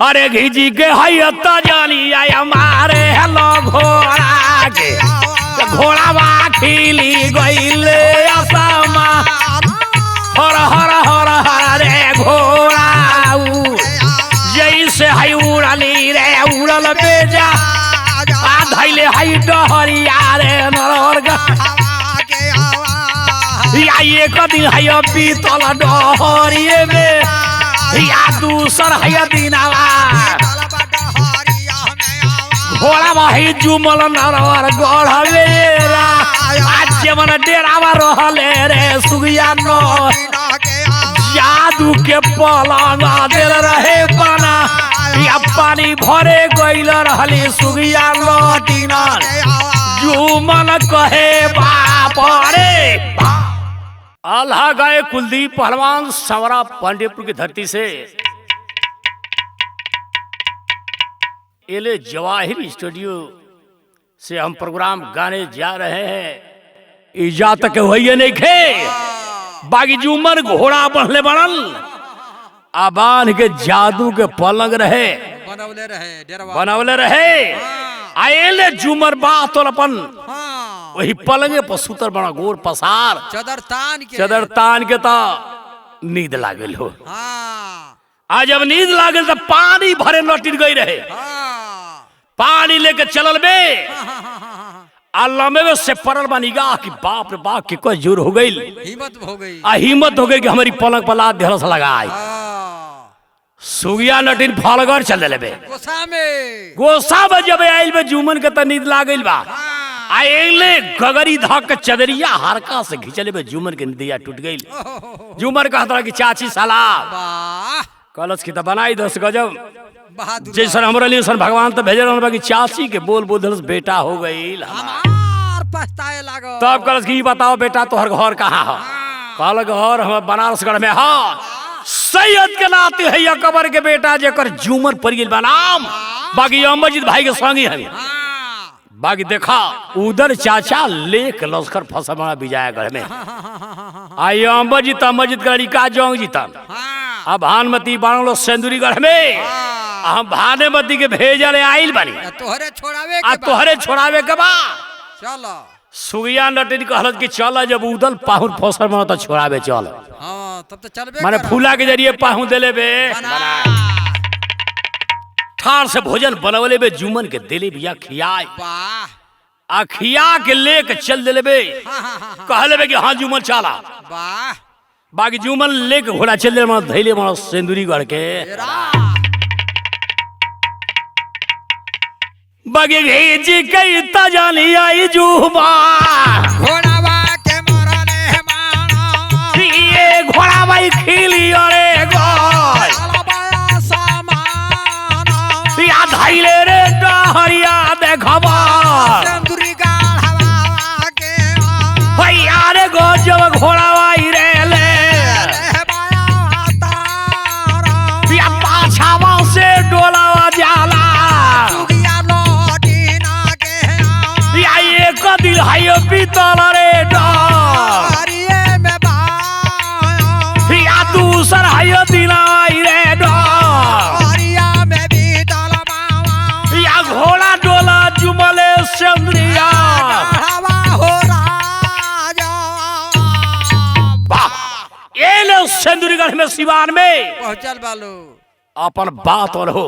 अरे घिजी के हयता जानी आय हमारे हेलो घोड़ा के घोड़ा बा खिली गईले असमा हर हर हर हर रे घोड़ा जैसे हई उड़ली रे उड़ल बेजा आ धैले हई डहरिया रे नरग या एक दिन हई पीतल डहरिए में या दूसर हई दिनावा घोड़ा माही जुमल नरवर गढ़वेरा आज मन डेरावा रहले रे सुगिया नो जादू के पलंग दिल रहे बना या पानी भरे गइल रहली सुगिया लटीना जुमन कहे बाप रे अल्लाह गए कुलदीप पहलवान सवरा पांडेपुर की धरती से एले जवाहिर स्टूडियो से हम प्रोग्राम गाने जा रहे हैं। इजा तक वही नहीं खे बागी जुमन घोड़ा बढ़ले बनल आबान के जादू के पलंग रहे बनवले रहे आएले जुमर बात और अपन वही पलंगे पर सुतर बना गोर पसार चदर तान के ता नींद लागल हो। आज जब नींद लागल तो पानी भरे लटिन गई रहे पानी लेके चलल बे अल्लाह में से पड़ल बा निगाह की बाप रे बाप की कोई जोर हो गई हिम्मत हो गई कि हमारी पलंग पर लात ढेरस लगाई सुगिया नटिन फलगर चल ले बे गोसा में जब आइल बे जुमन के त नींद लागल बा आइले गगरी धक चदरिया हरका से घिचले बे जुमन के नींदिया टूट गई जुमन कहता कि चाची सलाम कलश की त बनाई दस गजब जैसन हमरा लिए सन भगवान तो भेजे रहल कि चाची के बोल बोल बेटा हो गई पछताए लागो तब कलश की बताओ बेटा तोहर घर कहाँ है कहल घर हम बनारसगढ़ में है सैयद के नाते है अकबर के बेटा जेकर जुमर पड़ गई बनाम बाकी अमरजीत भाई के संगी है बाकी देखा उधर चाचा लेक लश्कर फसल बना विजयगढ़ में आई अमरजीत का लड़का जोंग जीतन अब भानुमती बाणलो सेंदुरीगढ़ में हम भानुमती के भेजल आइल बानी तोहरे छोड़ावे के बा चलो सुगिया नटिन कहलत कि चल जब उदल पाहुन फसल बना तो छोड़ावे चल तब तो चलबे माने फूला के जरिए पाहुन देले बे ठार से भोजन बनवले बे जुमन के देले बिया खियाई आ खिया के लेके चल देले बे कहले बे कि हां जुमन चला वाह बाकी जुमन लेके घोड़ा चल दे मन धैले मन सेंदुरीगढ़ के बाकी भेजी कई त जानी आई जुबा घोड़ावा के मरले मानो ये घोड़ा भाई खिली अरे गोय अलबया सामान या धैले रे डहरिया देखबा सेंदुरी गाढ़वा के भैया रे गजब घोड़ा भाई रे ले या पाछावा से डोलावा जाला या एक दिल है पीतल रे डरिए में या दूसर है दिलाई रे डरिया में भी या घोड़ा डोला जुमले सेंद्रिया हो राजा ये लो सेंदुरीगढ़ में सिवान में पहुंचल बालो अपन बात और हो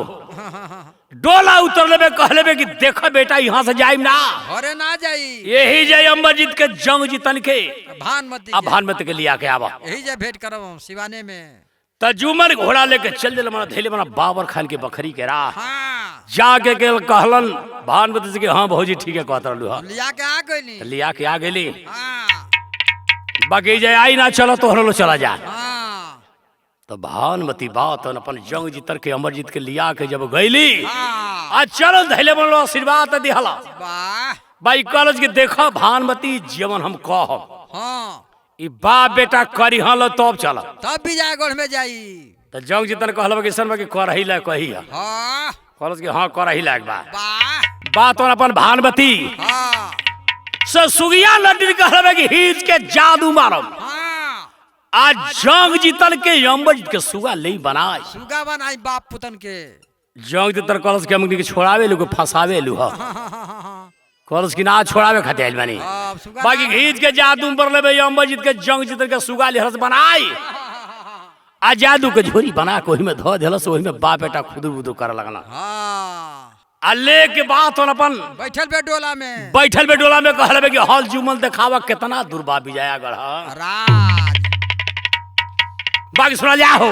डोला उतरले में कहले में कि देखो बेटा यहाँ से जाइम ना घरे ना जाई यही जय अमरजीत के जंग जीतन के भानुमती के लिया के आवा यही जे भेंट करब हम सिवाने में तजुमन घोड़ा लेके चल दिल मना धैले मना बाबर खान के बकरी के राह जाके के कहलन भानुमती से कि हां भौजी ठीक है कहत रहलू हां लिया के आ गईली बाकी जय आई ना चलो तो हरलो चला जा तो भानुमती बात अपन जंग जीतर के अमरजीत के लिया के जब गईली आज चलो धैले बनलो आशीर्वाद दिहला भाई कॉलेज के देखा भानुमती जीवन हम कह ई बाप बेटा करी हल तब चल तब विजयगढ़ में जाई तो जंग जीतन कहल कि सन कि करही ला कही कॉलेज के हां करही ला बा बात और अपन भानुमती से सुगिया लड्डी कहल कि हिज के जादू मारम आज जंग जीतन के अमरजीत के सुगा ले बनाई बाप पुतन के जंग तर कॉलेज के हमनी के छोड़ावे लो, फंसावे लो ह कॉलेज की ना छोड़ावे खाते आइल बानी। बाकी घीच के जादू पर लेबे अम्बा जीत के जंग जीत के सुगा लेहरस बनाई आ जादू के झोरी बना के ओही में धो देलस, ओही में बाप बेटा खुदुर बुदुर करे लगला। आ ले के बात on अपन बैठल बे डोला में कहलबे कि हल जुमल देखावा कितना दुर्बा विजया गढ़ राज बाकी सुना जा हो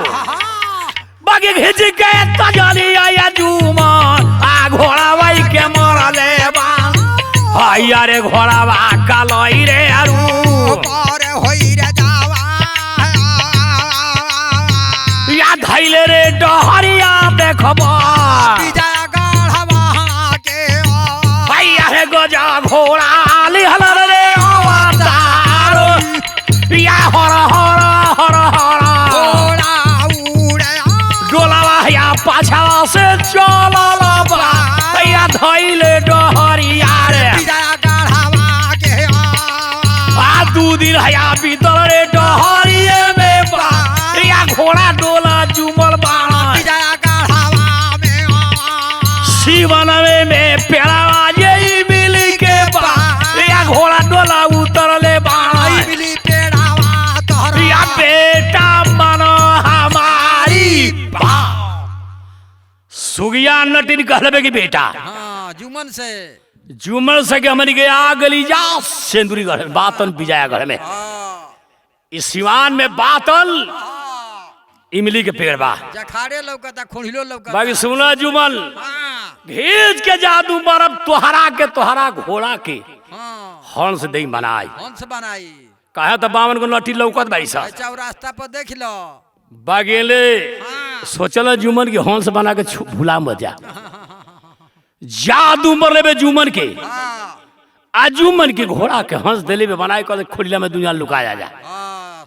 बाकी घिच के तजली आया जुमन आ घोड़ा वाई के मरले बा हाय रे घोड़ा बा कालई रे अरु पर होई रे जावा या धैले रे डहरिया देखबा विजया गढ़वा के हाय रे गजा घोड़ा लिहल रे अवतार या हर हर हर हर घोड़ा उड़े डोलावा या पाछा से चलल बा या धैले डहरिया रे विजया गढ़वा के आ दू दिन हया बीतल रे डहरिए में बा या घोड़ा डोला जुमल बाणा विजया गढ़वा में शिवन में पेड़ावा ये मिली के बा या घोड़ा डोला उतरले बाणा मिली पेड़ावा तोहरा या बेटा मनो हमारी बा सुगिया नटिन कहलबे कि बेटा जुमन से जुमल से के हमनी के आ गली जा सेंदुरी गढ़ बातन विजया गढ़ में इस सिवान में बातल इमली के पेड़ बा जखाड़े लौकता खोहिलो लौकता बाकी सुना जुमल घीच के जादू बरफ तोहरा के तोहरा घोड़ा के हंस दई बनाई हंस बनाई कहे तो बावन को लठी लौकत भाई सा चौरास्ता पर देख लो बागेले सोचल जुमन के हंस बना के भूला मत जा जादू मर लेबे जुमन के आ जुमन के घोड़ा के हंस देले में बनाए कल खोलिया में दुनिया लुकाया जा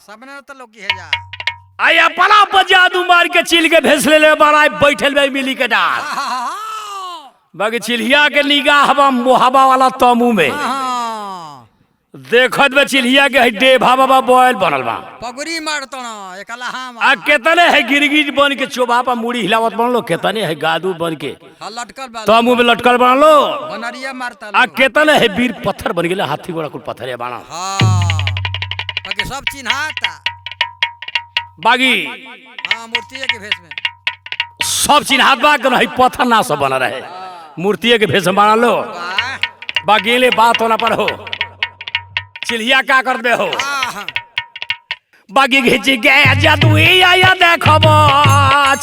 सबने तो लोग है जा आई अपना पर जादू मार के चिल के भेस ले बनाए बैठल बे मिली के डाल बाकी चिल्हिया के निगाह हवा मोहबा वाला तमू में देखत बे चिल्हिया के डेभा बाबा बोयल बनल बा पगड़ी मारतो ना एकला हम आ केतने है गिरगिट बन के चोबा पर मुड़ी हिलावत बनलो केतने है गादू बन के लटकल बा तमू में लटकल बनलो बनरिया मारता आ केतने है वीर पत्थर बन गेले हाथी घोड़ा कुल पत्थरे बाणा बाकी सब चिन्हाता बागी मूर्ति के भेष में सब चिन्हात बा के नहीं पत्थर ना सब बना रहे मूर्ति के भेष में बना लो बागेले बात होना पर हो चिल्हिया क्या कर दे हो बागी घिच के जादुई आया देखब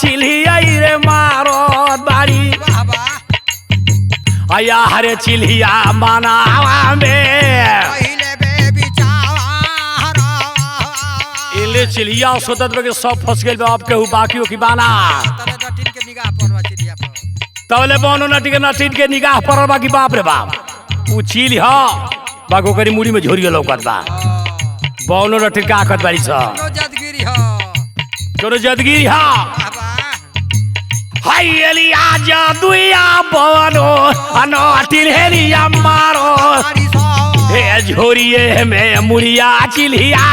चिल्हिया रे मारो बारी आया हरे चिल्हिया मनावा में इले चिल्हिया सोतत बे सब फंस गेल अब केहू बाकियो की बाना तबले बोनो नटिन के निगाह पर बाकी बाप रे बाप उ चिल ह बागो करी मुड़ी में झोरियो लौकत बा बोनो नटिन का आकत बारी छ कोनो जदगिरी ह हाय एलिया जादुया बोनो अनो टिलहेरिया मारो हे झोरिए में मुड़िया चिल्हिया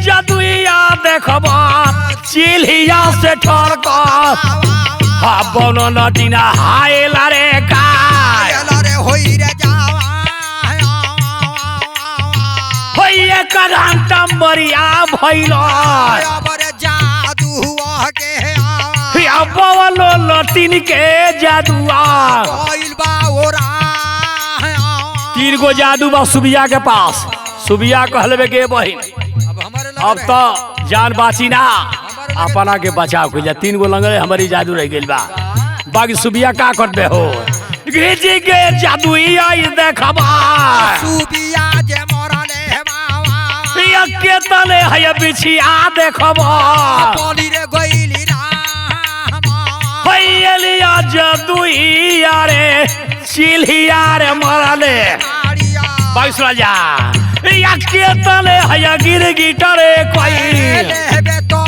जादुइया देखब चिल्हिया से ठरक बोनो नटिना हाय लारे काय होइए कघंटा मरिया भइल या बोलो नटिन के जादुआ 3 गो जादू बा सुबिया के पास सुबिया कहलबे के बहिन अब तो जान बाची ना अपना के बचाव के 3 गो लंगड़े हमारी जादू रह गइल बा बाकी सुबिया का करबे हो घिची के जादुइया देखबा सुबिया जे मरले बाबा या के तले है बिछिया देखबा पली रे गइली राम होइलिया जादुइया रे चिल्हिया रे मरले 22 राजा या के तले है गिरगिटरे कोई लेबे तो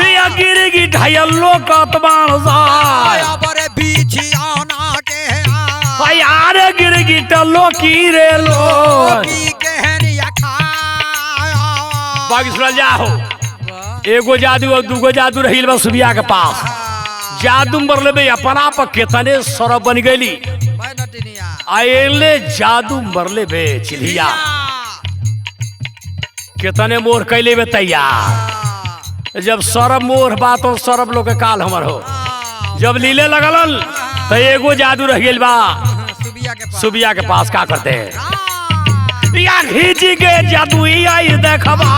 या गिरगिट है लोकत बाण जाय बरे बिछियाना के यार गिरगिट लोकी रे लो की कहनिया खा बाकी सुनल जाओ वाह एगो जादू और दूगो जादू रही बा सुबिया के पास जादू मरले बे अपना पर केतने सरब बन गईली भाई नटिनिया आएले जादू मरले बे चिल्हिया केतने मोर कैले बे तैयार जब सरब मोर बात हो सरब लोग के काल हमर हो जब लीले लगलन तो एगो जादू रह गइल बा सुबिया के पास का करते हैं या खींची के जादू आई देखबा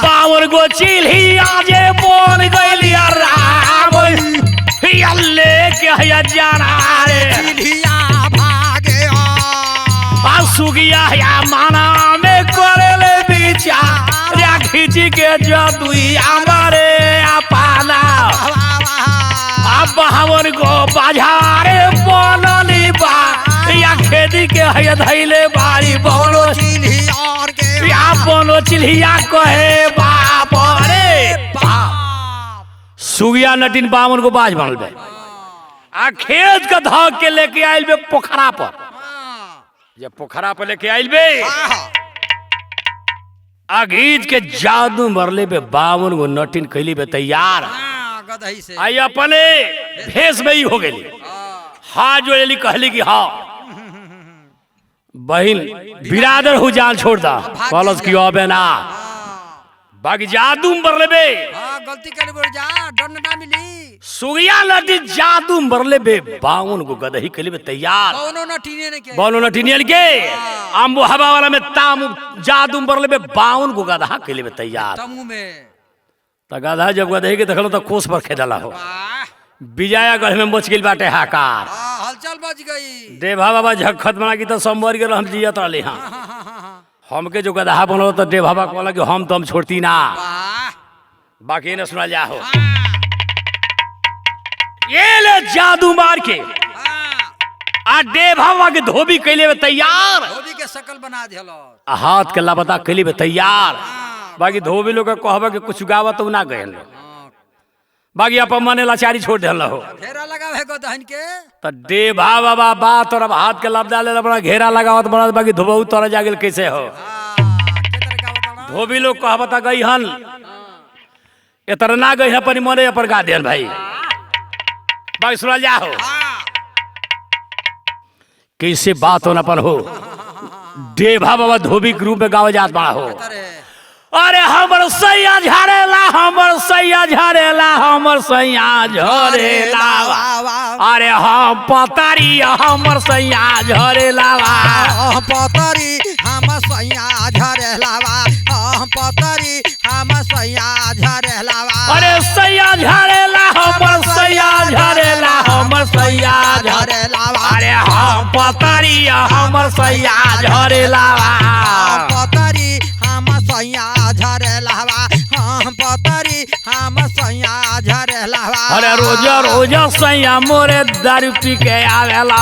बावन गो चिल्ही आजे बोल गइली राम अल्ले के हया जाना रे सुगिया या माना में करेले विचार या खींची के जादू हमारे अपना अब हमन को बाजारे बोलली बा या खेती के है धैले बारी बोलो या बोलो चिल्हिया कहे बाप रे बाप सुगिया नटिन बावन को बाज बनल बे आ खेत का धक के लेके आइल बे पोखरा पर जब पोखरा पर लेके आइल बे आगीज के जादू मरले बे बावन को नटिन कैली बे तैयार आई अपने भेष में ही हो गई हाथ जोड़ेली कहली कि हाँ बहन बिरादर हो जान छोड़ दा कॉलेज की अबे ना बाकी जादू मरले बे गलती कर बोल जा दंड ना मिली सुगिया लटी जादू मरले बे बावन को गदही के लिए तैयार बोलो नटीने के आम्बो हवा वाला में ताम जादू मरले बे बावन को गदहा के लिए तैयार तमु में तो गदहा जब गदही के देखलो तो कोस पर खेदला हो विजयागढ़ में मच गई बाटे हाकार हलचल मच गई देवा बाबा झखत बना की तो संबर के हम जियत रहले हां हमके जो गदहा बनलो तो देव बाबा कहला कि हम तो हम छोड़ती ना बाकी ने सुना जा हो ये ले जादू मार के आ देव बाबा के धोबी कैले में तैयार धोबी के शकल बना दिहलो हाथ के लापता कैले में तैयार बाकी धोबी लोग कहबा कि कुछ गावत तो ना गए बाकी अपन मने लाचारी छोड़ देल हो घेरा लगावे को दहन के तो देवा बाबा बात और अब हाथ के लबदा ले बड़ा घेरा लगावत बड़ा बाकी धोबऊ तोरा जागिल कैसे हो धोबी लोग कहबता गई हन इतना ना गई है पर मने पर गा देन भाई बाकी सुना जा हो कैसे बात होना पर हो देवा बाबा धोबी के रूप में गावे जात बड़ा हो अरे हमर सैया झरेला हमर सैया झरेला हमर सैया झरेला अरे हम पतारी हमर सैया झरेला पतरी हम सैया झरेला पतरी हम सैया झरेला अरे सैया झरेला हमर सैया झरेला हमर सैया झरेला अरे हम पतारी हमर सैया झरेला पतरी हम सैया झरेला हम पतरी हम सैया झरेला अरे रोजा रोजा सैया मोरे दारू पी के आवेला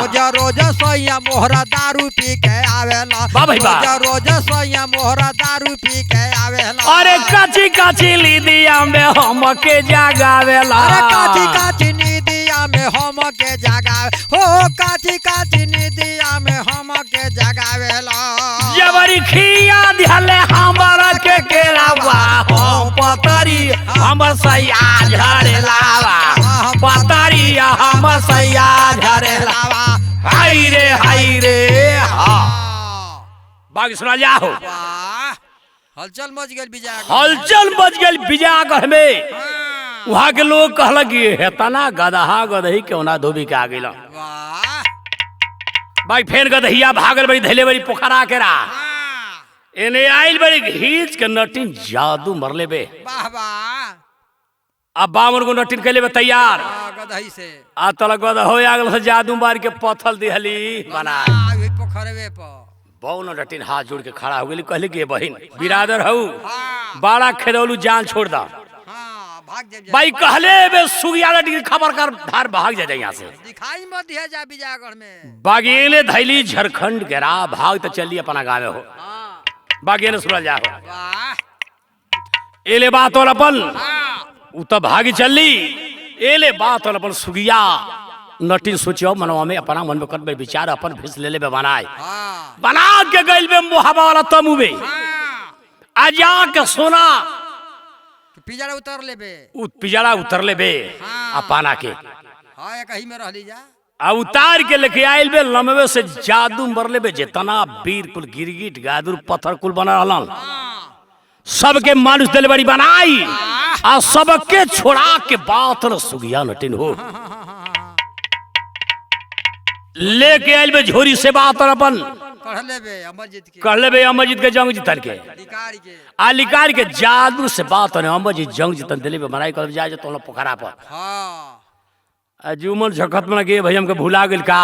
रोजा रोजा सैया मोहरा दारू पी के आवेला रोजा रोजा सैया मोहरा दारू पी के आवेला अरे काची काची लीदिया में हम के जगावेला अरे काची काची नीदिया में हम के जगावे हो काची काची नीदिया में हम के जगावेला जबरी खिया दिहले हमरा के केलावा हम पतरी हमर सैया झरेला पतरी हमर सैया झरेला हाय रे हा बाकी सुना जा हो हलचल मच गई विजयगढ़ हलचल मच गई विजयगढ़ में वहाँ के लोग कहल कि हेतना गदहा गदही क्यों ना धोबी के आ गई भाई फेर गदहिया भागल बड़ी धैले बड़ी पोखरा के रा एने आइल बड़ी घींच के नटिन जादू मरले बे वाह वाह अब बावन को नटिन कैले बे तैयार गदही से आ तल गद हो आगल से जादू मार के पथल दिहली बना पोखरवे पर बहु नटिन हाथ जोड़ के खड़ा हो गई कहले कि बहिन बिरादर हऊ बड़ा खेदौलू जान छोड़ दा भाई कहले बे सुगिया नटिन खबर कर धार भाग जा यहाँ से दिखाई मत दिया जा विजयगढ़ में बागेले धैली झारखंड के रा भाग तो चली अपना गाँव हो बागेले सुनल जा एले बात और अपन उ तो भागी चली एले बात और अपन सुगिया नटिन सोचियो मनवा में अपना मन में कर विचार अपन भिस ले ले बनाए बना के गइल बे मोहबा वाला तमू में आ जाके सोना पिजड़ा उतर लेबे पिजड़ा उतर ले बे आ पाना के हाँ एक ही में रहली जा आ उतार के लेके आयल बे लमवे से जादू मरले बे जितना वीर कुल गिरगिट गादुर पत्थर कुल बना रहलन सबके मानुष दिल बड़ी बनाई आ सबके छोड़ा के बात न सुगिया नटिन हो लेके आयल बे झोरी से बात अपन कह लेबे अमरजीत के जंग जीतन के आलिकार के जादू से बात ने अमरजीत जंग जीतन दिले बे बनाई कर जाए तो पोखरा पर जुमन झखत में गे भाई हमके भुला गेल का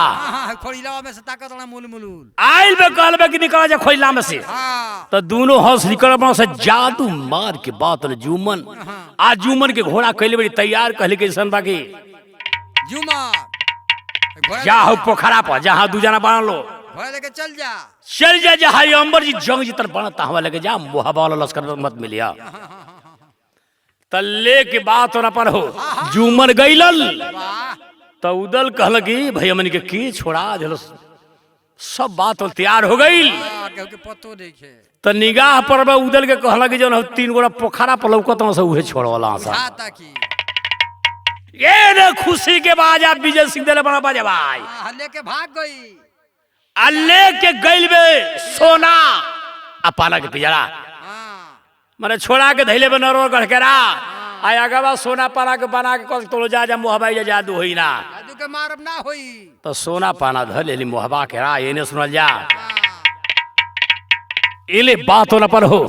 खोइलावा में से ताकत ना मूल मूल आइल बे कहलबे कि निकल जा खोइला में से तो दोनों हंस निकल बना से जादू मार के बात ने जुमन आ जुमन के घोड़ा कइले बड़ी तैयार कहले के सन बाकी जुमन जा हो पोखरा पर जहां दू जना बाण लो घोड़ा लेके चल जा जहां अमरजीत जंग जीतन बनता हवा लेके जा मोहबा वाला लश्कर मत मिलिया तल्ले के बात होना पर हो जुमन गइलल तो उदल कहल कि भाई हमन के छोड़ा दिलो सब बात तैयार हो गई पतो देखे तो निगाह पर उदल के कहल कि जो 3 गोड़ा पोखरा पर लौकत से उहे छोड़वाला सा ये ने खुशी के बाजा विजय सिंह दिले बड़ा बाजा भाई लेके भाग गई अल्ले के गइल बे सोना अपाला के पिजड़ा माने छोड़ा के धैले बे नरवर गढ़केरा आया गवा सोना पाना के बना के कल तो जा मोहबा जा जादू होई ना जादू के मारब ना होई तो सोना पाना धर लेली मोहबा के रा एने सुनल जा एले बात होना पर हो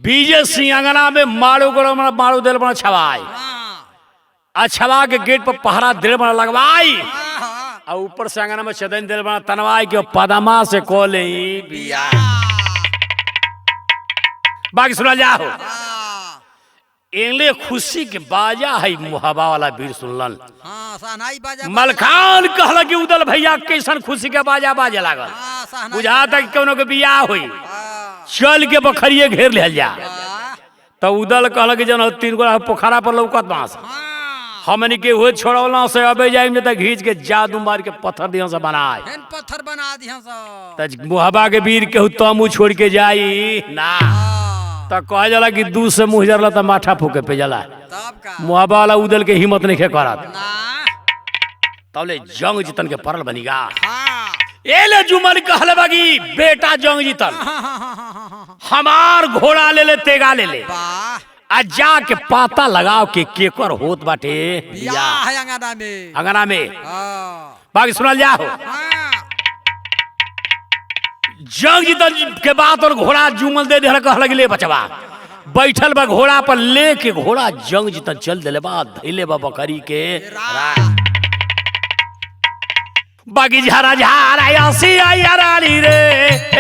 विजय सिंह अंगना में मारो गरो मारो दिल बना छवाई छवा के गेट पर पहरा दिल बना लगवाई और ऊपर से अंगना में चदन दिल बना तनवाई के पदमा से कोले बिया बाकी सुना जाओ एले खुशी के बाजा है मोहबा वाला वीर सुनलन मलखान कहला कि उदल भैया कैसन खुशी के बाजा बाजे लागल बुझा तक कोनो के बियाह होई चल के बखरिए घेर ले जा तो उदल कहला कि जन 3 गोड़ा पोखरा पर लौकत बांस हमनी के हो छोड़ौला से अबे जाई में त घींच के जादू मार के पत्थर दिया से बनाए पत्थर बना दिया त मोहबा के वीर के तमु छोड़ के जाई ना तो कह जाला कि दूध से मुंह जरला तो माथा फूके पे जाला मोहबा वाला उदल के हिम्मत नहीं करत तबले जंग जीतन के परल बनीगा एले जुमन कहले बागी बेटा जंग जीतन हमार घोड़ा ले ले तेगा ले ले आ जाके पाता लगाओ के केकर होत बाटे बियाह अंगना में बाकी सुनल जाओ जंग जीतन के बात और घोड़ा जुमल दे दे कह लगे बचवा बैठल बा घोड़ा पर लेके घोड़ा जंग जीतन चल दिले बा धैले बा बकरी के बागी झारा झारा यासी आयाराली रे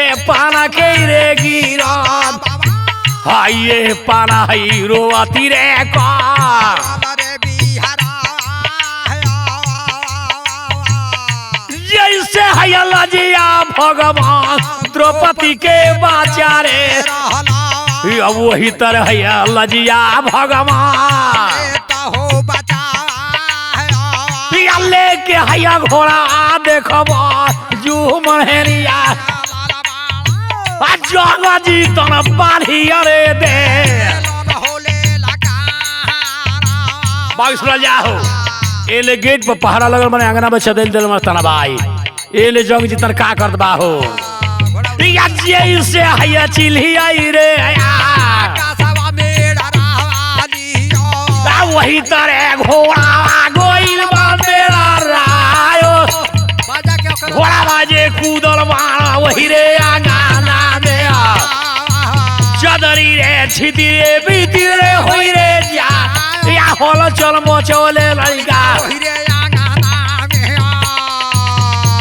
ए पाना के रे गिरान हाय ये पाना हाय रोवाती रे का जैसे है लजिया भगवान द्रौपदी के बाचा रे वही तरह है लजिया भगवान लेके हैया घोड़ा देखबा जुमन हेरिया जंग जीतन बाढ़ी अरे दे बाईस जाओ एले गेट पर पहरा लगल मने अंगना में चदन दिल में तनबाई एले जंग जीतन का करत बा हो या जैसे हैया चिल्ही आई रे कासवा में डरावाली वही तरह घोड़ा गोइल बा मेरा रायो घोड़ा बाजे कूदल मारा वही रे अंगना में चदरी रे छिती रे बीती रे होई रे जा या होल चल मोचोले लड़का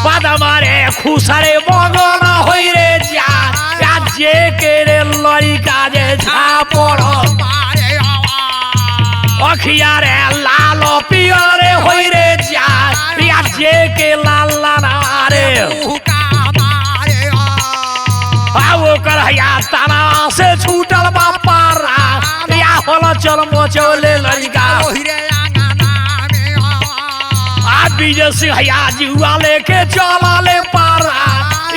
पदमारे खुसरे बगल होई रे जा या जे के रे लड़का जे झापड़ अखिया रे लालो पियरे होई रे जा या जे के लाल लाना रे आओ कर या ताना से छूटल बा पारा या होल चल मोचोले लड़का आ विजय सिंह या जुआ लेके चला ले पारा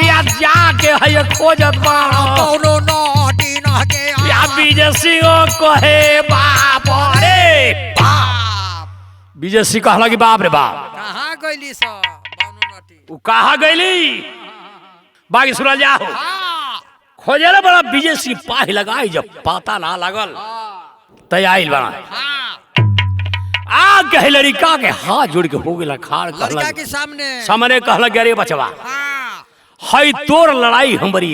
या या जाके है खोजत बाड़ो कौनो नोटी न के या विजय सिंह कहे बाप रे बाप विजय सिंह कहला कि बाप रे बाप कहाँ गईली स बानो नोटी वो कहाँ गईली बाकी सुना जाओ हाँ खोजे रे बड़ा विजय सिंह पाही लगाई जब पता ना लगल तैयार बना हाँ आ कहे लड़का के हाथ जोड़ के हो गेला खाड़ लड़का के सामने सामने कहला गरे बचवा हाँ हई तोर लड़ाई हमरी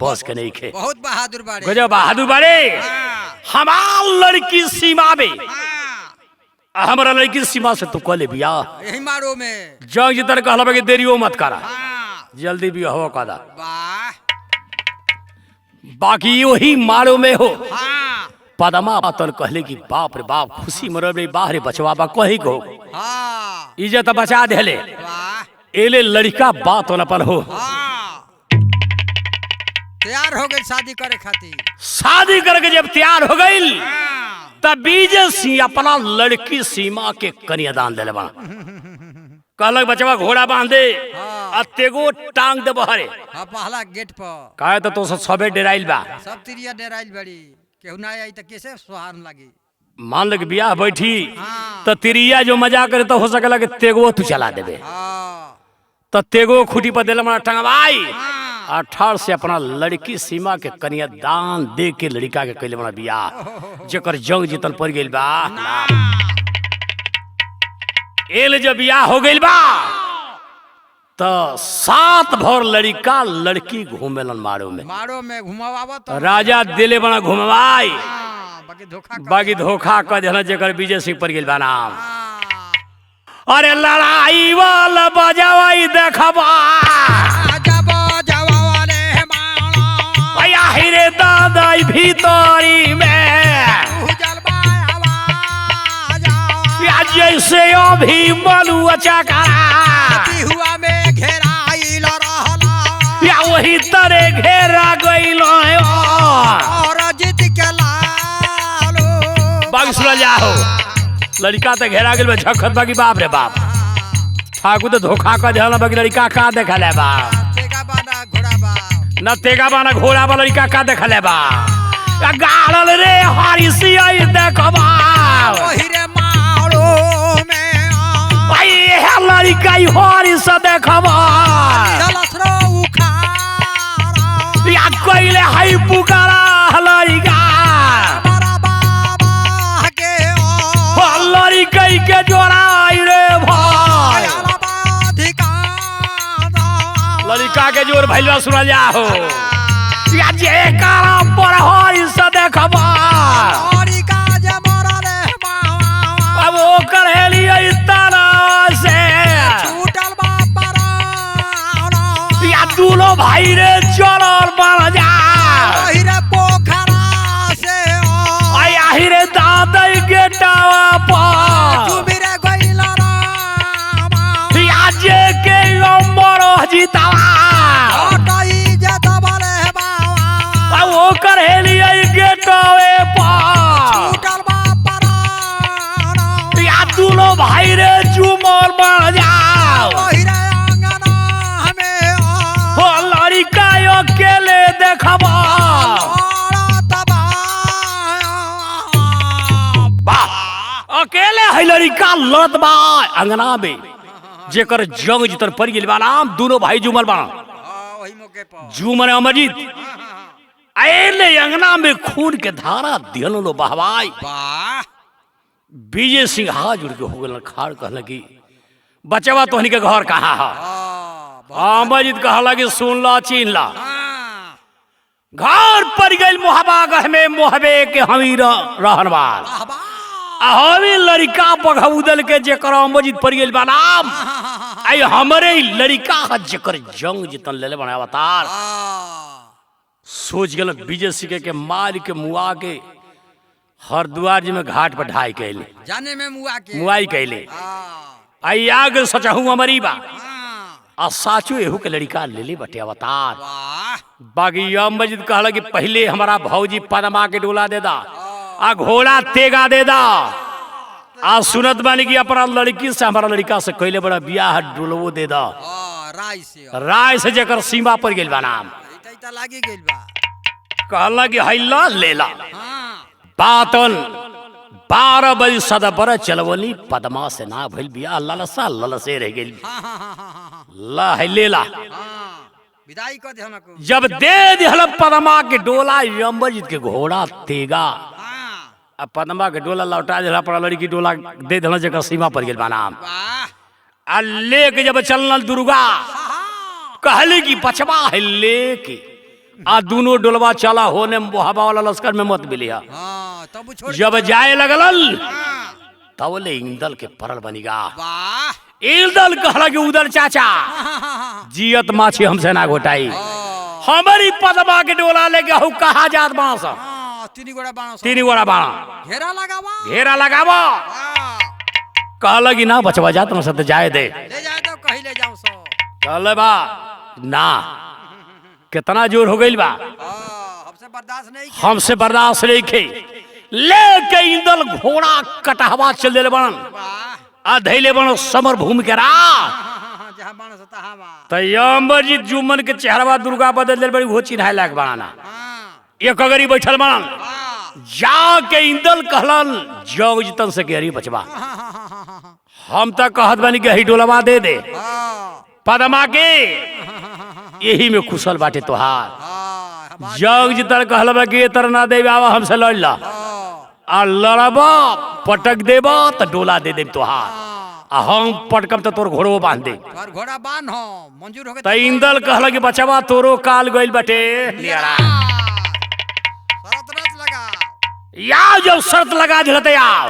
बस के नहीं खे बहुत बहादुर बाड़े गजब बहादुर बारे हाँ हमार लड़की सीमा में हाँ हमारा लड़की सीमा से तू कले बिया यही मारो में जंग जितर कहला कि देरियो मत करा हाँ जल्दी भी हो कदा वाह बाकी वही मारो में हो हाँ पदमा तन कहले कि बाप रे बाप खुशी मरब रे बाहरे बचवा बा कही को हाँ इज्जत बचा देले वाह एले लड़का बात अपन हो हाँ तैयार हो गई शादी करे खातिर शादी करके जब तैयार हो गई हाँ तब विजय सिंह अपना लड़की सीमा के कन्यादान दिले बा कहलक बचवा घोड़ा बांध दे हाँ। अतेगो टांग दे बहरे हाँ पहला गेट पर कहे तो सबे डेराइल बा सब तिरिया डेराइल बड़ी केहू ना आई तो कैसे सुहान लगी मान लो कि ब्याह बैठी हाँ तो तिरिया जो मजा करे तो हो सकेला कि तेगो तू चला देबे हाँ तो तेगो खुटी पर दिल मना टंगवाई हाँ 18 से अपना लड़की सीमा के कन्यादान दे के लड़का के कैले बना बियाह जेकर जंग जीतल पड़ गइल बा एल जब बियाह हो गइल बा तो 7 भर लड़का लड़की घूमेलन मारो में घुमावा तो राजा दिले बना घुमवाई हाँ बाकी धोखा कर देना जेकर विजय सिंह पड़ गइल बा नाम हाँ अरे लड़ाई वाला बजावाई देखबा जब जवाने मानो भैया हिरे दादाई भीतरी में या जैसे अभी मनुआ चकरा हुआ में घेराइल रहला या वही तरह घेरा गइल और जीत के लालो बाकी सुना जाओ लड़का तो घेरा गइल झखत बाकी बाप रे बाप ठाकुर तो धोखा कर देला बाकी लड़का का देखले बा तेगा बाना घोड़ा बा न तेगा बाना घोड़ा बा लड़का का देखले बा गाड़ल रे हरिसी आई देखबा ओही रे मारो में भाई ये लड़का ही हरिस देखबा जलसरो उखारा या कोइले हाई पुकारा लड़का बड़ा बाबा के हो लड़का के जोड़ाई रे भाई लड़का के जोर भैलवा सुना जाओ या जे कारा पर हरिस देखबा अब वो करहेली तना से या दूनो भाई रे चलर बन जा आई रे दादई के टावा पर या जे के नंबर जीतावा अब वो करहेली गेटवे पर या दूनो भाई रे चुमर बन जाओ हो लड़का अकेले देखबा अकेले है लड़का लड़त बा अंगना में जेकर जंग जितर पड़ गेल बा नाम दोनों भाई जुमल बा जुमन अमरजीत आएले अंगना में खून के धारा दिहन लो बहवाई विजय सिंह हाथ जुड़ के हो गल खाड़ कहल कि बचवा तोहनी के घर कहाँ है अमरजीत कहला कि सुन ला चीन ला घर पड़ गई मोहबागढ़ में मोहबे के हमी रहन वाल हमी लड़का बघउदल के जेकर अमरजीत पड़ गई बा नाम आई हमरे लड़का है जेकर जंग जितन लेले बना अवतार सोच गल विजय सिंह के मार के मुआ के हरद्वार जी में घाट पर ढाई कैले जाने में मुआई कैले आई आग सचहू अमरी बा आ साचो एहू के लड़का लेले बटे अवतार बाकी अमरजीत कहला कि पहले हमारा भौजी पदमा के डोला दे दा आ घोड़ा तेगा दे दा आ सुनत बानी कि अपना लड़की से हमारा लड़का से कैले बड़ा बियाह डोलवो दे दा राय से जेकर सीमा पर गेल बा नाम लागी गेल बा कहला कि हैला लेला बातन 12 बजे सदा बर चलवली पदमा से ना भइल बिया ललसा ललसे रह गेल ला है लेला विदाई कर देहना को जब दे दिहल पदमा के डोला यमजीत के घोड़ा तेगा अब पदमा के डोला लौटा दिला पर लड़की डोला दे दिहल जेकर सीमा पर गेल बा नाम आ लेके जब चलल दुर्गा कहली कि बचवा है लेके आ दोनों डोलवा चला होने हवा वाला लश्कर में मत मिलिया जब जाए लगल तब ले इंदल के परल बनिगा इंदल कहला कि उधर चाचा जियत माछी हमसे ना घोटाई हमारी पदमा के डोला लेके हु कहा जात बांस तीन गोड़ा बाणा घेरा लगावा कहला कि ना बचवा जा तुम सब जाए दे ले जाओ सो कहले बा ना कितना जोर हो गई बा हमसे बर्दाश्त नहीं खे लेके इंदल घोड़ा कटहवा चल दिले बनन आ धैले बन समर भूमि के तयम्बरजीत जुम्मन के चेहरा दुर्गा बदल दिल बड़ी वो चिन्हाए लायक बनाना एक अगरी बैठल बनन जाके इंदल कहलन जग जितन से गहरी बचवा हम तक कहत बनी के ही डोलवा दे दे पदमा के यही में कुशल बाटे तोहार जग जितन कहल कि तर ना दे बाबा हमसे लड़ ला आ लड़बा पटक देबा तो डोला दे दे तोहार आ हम पटकम तो तोर घोड़ो बांध दे घोड़ा बांध हो मंजूर हो गए त इंदल कहल कि बचवा तोरो काल गइल बाटे नियारा शरत रच लगा या जब शर्त लगा दिलते आओ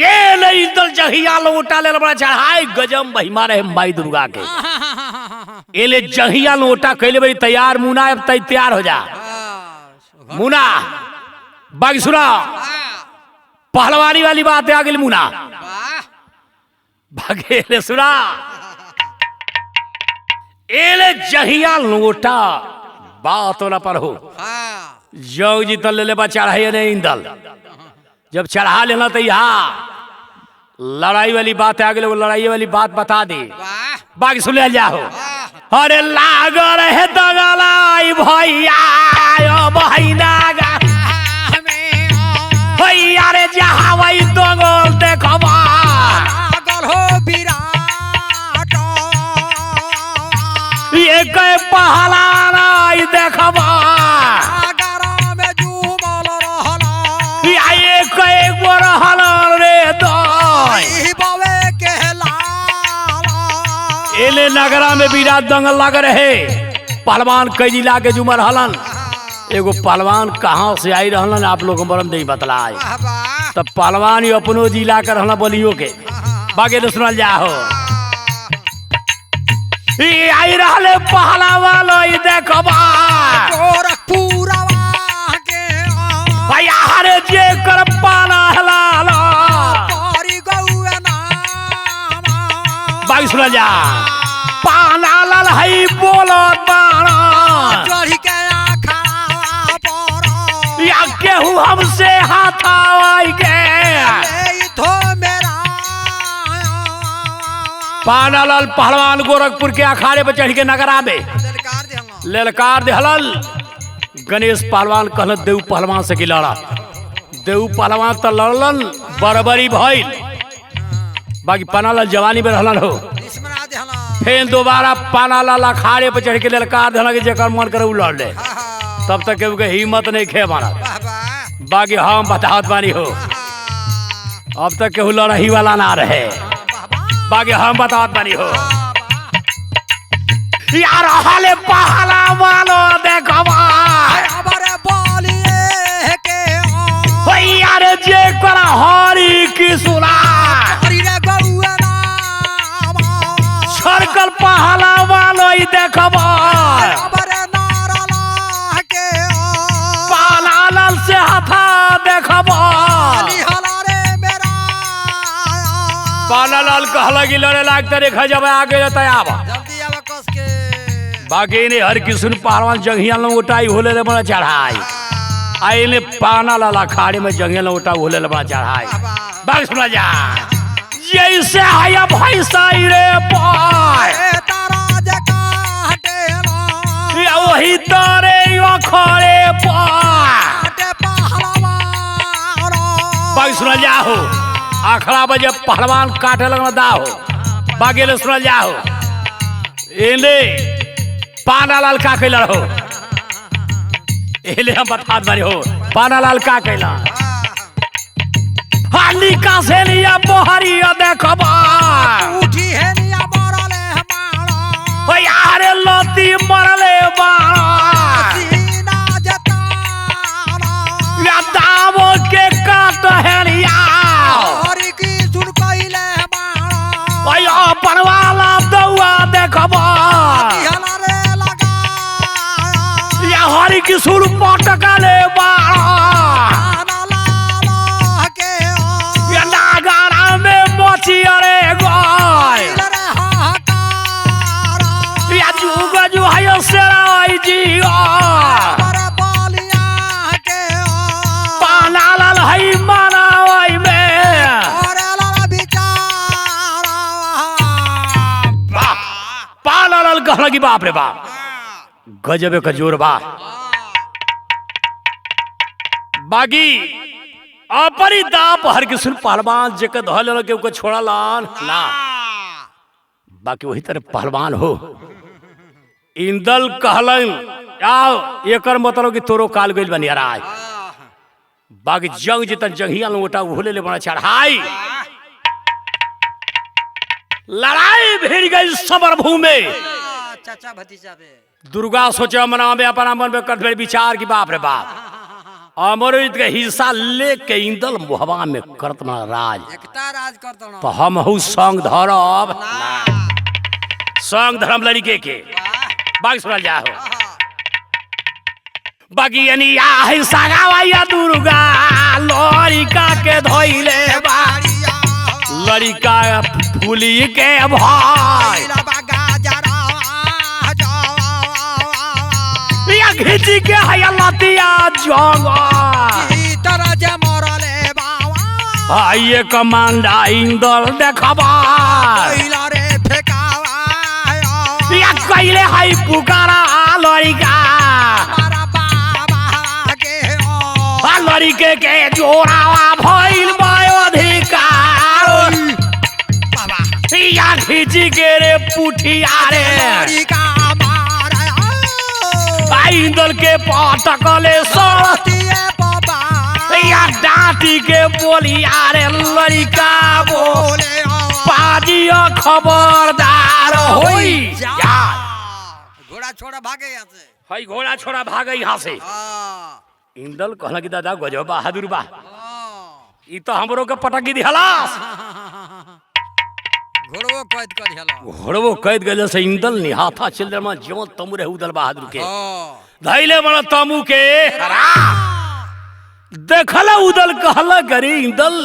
ये ले इंदल जहिया लोटा ले बड़ा चढ़ाई गजम महिमा रहे माई दुर्गा के ये ले जहिया लोटा कैले भाई तैयार मुना अब तैयार हो जा मुना बाकी सुना पहलवानी वाली बात है आगे मुना भागे ले सुना एले जहिया लोटा बात वाला पर हो जग जी तल ले चढ़ाई ने इंदल जब चढ़ा लेना तो यहाँ लड़ाई वाली बात है आगे वो लड़ाई वाली बात बता दे बाकी सुन ले जाओ अरे लाग रहे दगलाई भैया बहिना भैया रे जहाँ वही दगल देखबा हो विराट ये कई पहला नहीं देखबा में जुमल रहला ये कई गो रहला रे ई बावे के लाला एले नगरा में विराट दंगल लग रहे पहलवान कई जिला के जुमर हलन एगो पहलवान कहाँ से आई रहलन आप लोग बरम नहीं बतलाए तब पहलवान ही अपनो जिला कर रहना बलियो के बाकी तो सुनल जाओ ये आई रहले पहला वालो ये देखबा गोरखपुरवा के भैया हरे जे कर पाना हलाला तोरी गौए नाम बाकी सुनल जा पाना लाल हई बोलो बाणा चढ़ी के आखा पर या केहू हमसे हाथ आई के थो मेरा पानालाल पहलवान गोरखपुर के अखाड़े पर चढ़ के नगरा में ललकार देहला ललकार देहलल गणेश पहलवान कहल देव पहलवान से की लड़ा देव पहलवान तो लड़लन बराबरी भइल बाकी पानालाल जवानी में रहलन हो स्मरा देहला फिर दोबारा पानालाल अखाड़े पर चढ़ के ललकार देहला कि जेकर मन करे उ लड़ ले तब तक केहू के हिम्मत नहीं खे मारा वाह वाह बाकी हम बतावत बानी हो अब तक केहू लड़ही वाला ना रहे बाकी हम बतावत बानी हो यार हाले पहला वालो देखबा अबरे बोलिए के भैया रे जे कर हरी की सुना हरि रे गौए नाम सर्कल पहला वालो ही देखबा अबरे नारला के पानालाल से हाथा देखबा निहला रे मेरा पानालाल कहला कि लड़े लागते देखा जब आगे जता आवा जल्दी आवे कस के बाकी ने हर किस्म पहलवान जंगिया उठाई होले ले बड़ा चढ़ाई आई ने पानालाल अखाड़े में जंगिया उठा होले ले बड़ा चढ़ाई बाकी सुना जा जैसे आया भाई साई रे पाय तारा वही तारे अखरे बाकी सुना जाओ आखड़ा बजे पहलवान काटे लगना दाओ बाकी ले सुना जाओ इन्हें पाना लाल का कैला हो इन्हें हम बता बारी हो पाना लाल का कैला हाली का से लिया बोहरी देखबा उठी है निया मरले हमारा भाई आरे लती मरले बाड़ा सीना जताना या दावो के काट है लिया हरि की सुन कइले हमारा भाई अपन वाला दौआ देखबा हला रे लगा या हरि की सुर पटकले बाड़ा या नागारा में मोची अरे गोय या जुग जु है सेराई जी पाना लाल है मनावई में पाना लाल कह लगी बाप रे बाप गजबे का जोर बा बागी अपरी दाप हर किस्म पहलवान जेके धल के उके छोड़ा लान ना बाकी वही तरह पहलवान हो इंदल कहलन आओ एकर मतलब कि तोरो काल गइल बनी राय बाकी जंग जितन जंगिया लोटा भूले ले बड़ा चढ़ाई लड़ाई भिड़ गई समर भूमि चाचा भतीजा पे दुर्गा सोचे मना में अपना मन में कर विचार की बाप रे बाप अमृत के हिस्सा लेके इंदल मुहवा में करत मन राज एकता राज करत तो हम हूँ संग धरब संग धर्म लड़के के बाकी सुनल जाओ बाकी यानी आहे सगावैया दुर्गा लड़का के धोइले बा लड़का फूली के भाई या घिची के है लतिया जंगा आइए कमांडा इंदल देखबा या कैले है पुकारा लड़का लड़के के जोड़ावा भइल अधिकार या खींची के रे पुठिया रे इंदल के पटकले या डांटी के बोलिया रे लड़का बोले पाजिया खबरदार होई घोड़ा छोड़ा भागे यहाँ से हई घोड़ा छोड़ा भागे यहाँ से इंदल कहला कि दादा गजब बहादुर बा ई तो हमरो के पटकी दिहलास घोड़ो कैद कर हला घोड़ो कैद गले से इंदल निहाथा चल में जीवन तमु रे उदल बहादुर के धैले बड़ा तमु के देखला उदल कहला गरी इंदल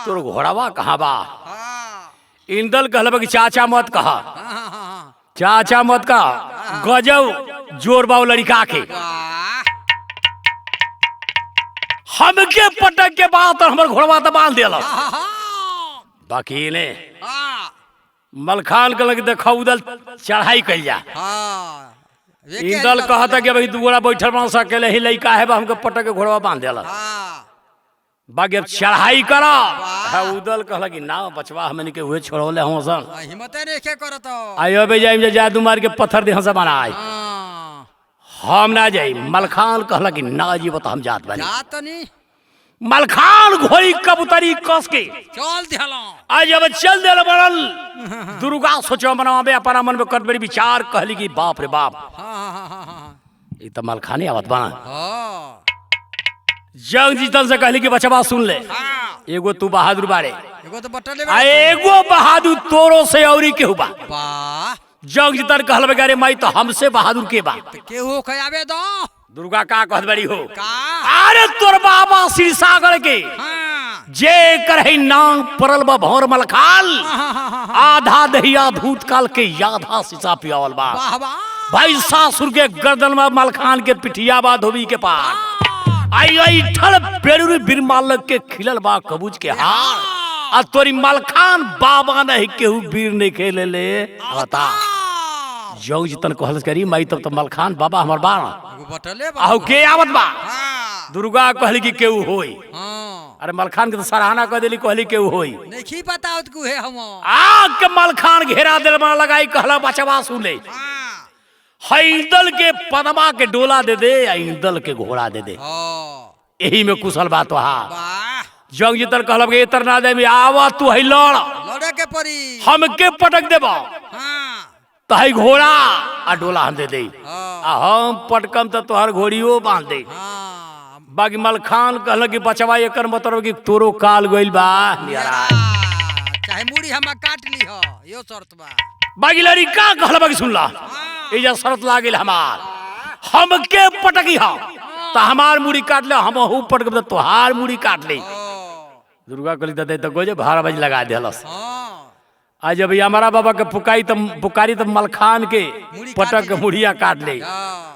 तोर घोड़ावा कहां बा इंदल कहला कि चाचा मत कहा चाचा मत कहा गजब जोर बाव लड़का के हमके पटक के बाद हमर घोड़वा तो बांध दिया बाकी ने मलखान के लगे देखा उदल चढ़ाई कल जा इंदल कहता कि भाई दुगोड़ा बैठल बन सकेले ही लइका है हमके पटक के घोड़वा बांध दिया बाकी अब चढ़ाई करा है उदल कहला कि ना बचवा हमने के हुए छोड़ोले हम सन हिम्मत नहीं के करत आयो बे जाई जादू मार के पत्थर दे हंसा बनाई हम ना जाई मलखान कहला कि ना जी बता हम जात बानी जात नहीं मलखान घोड़ी कबूतरी कस के चल दिहलो आज अब चल दे बनल दुर्गा सोचो बनावे अपना मन में कट बड़ी विचार कहली कि बाप रे बाप ई त मलखाने आवत बना जंग जीतन से कहली कि बचवा सुन ले एगो तू बहादुर बाड़े एगो तो बटले आ एगो बहादुर तोरो से औरी केहू बा वाह जंग जीतन कहलबे गारे माई तो हमसे बहादुर के बा केहू खयाबे दो दुर्गा का कहत बड़ी हो का अरे तोर बाबा श्री सागर के जे करही नाम परल बा भौर मलखाल आधा दहिया भूतकाल के आधा शीशा पियावल बा वाह वाह भाई सासुर के गर्दन में मलखान के पिठिया बा धोबी के पास आई आई ठल पेड़ुरी बिरमाल के खिलल बा कबूज के हार आ तोरी मलखान बाबा नहीं केहू वीर नहीं खेले ले बता जौग जितन कहल करी माई तब तो मलखान बाबा हमर बाण बटले आहू के आवत बा हाँ दुर्गा कहली कि केहू होई हाँ अरे मलखान के तो सराहना कर देली कहली केहू होई नहीं पता उतकू है हम आग के मलखान घेरा दिल बना लगाई कहला बचवा सुन ले हाँ हैदल के पदमा के डोला दे दे इंदल के घोड़ा दे दे हाँ यही में कुशल बात तो हाँ वाह जंग जितन कहलब के इतना दे में आवा तू है लड़ लड़े के परी हमके पटक देबा हाँ तही घोड़ा आ डोला हम दे दे हाँ आ हम पटकम तो तोहर घोड़ियो बांध दे हाँ बाकी मलखान कहल कि बचवा एकर मतलब कि तोरो काल गइल बा नियरा चाहे मुड़ी हम काट ली हो यो शर्त बा बाकी लड़ी का कहल बाकी सुन ला एजा शर्त लागिल हमार हमके पटकी हा त हमार मुड़ी काट ले हम हु पटक त तोहार मुड़ी काट ले दुर्गा कहली दे तो गोजे भार बाजी लगा देलस हाँ आज जब हमारा बाबा के पुकारी तब मलखान के मुड़ी पटक काट के ली। मुड़िया काट ले हाँ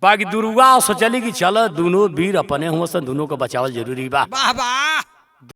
बाकी दुर्गा सोचली कि चल दोनों वीर अपने हुआ सन दोनों को बचावल जरूरी बा वाह वाह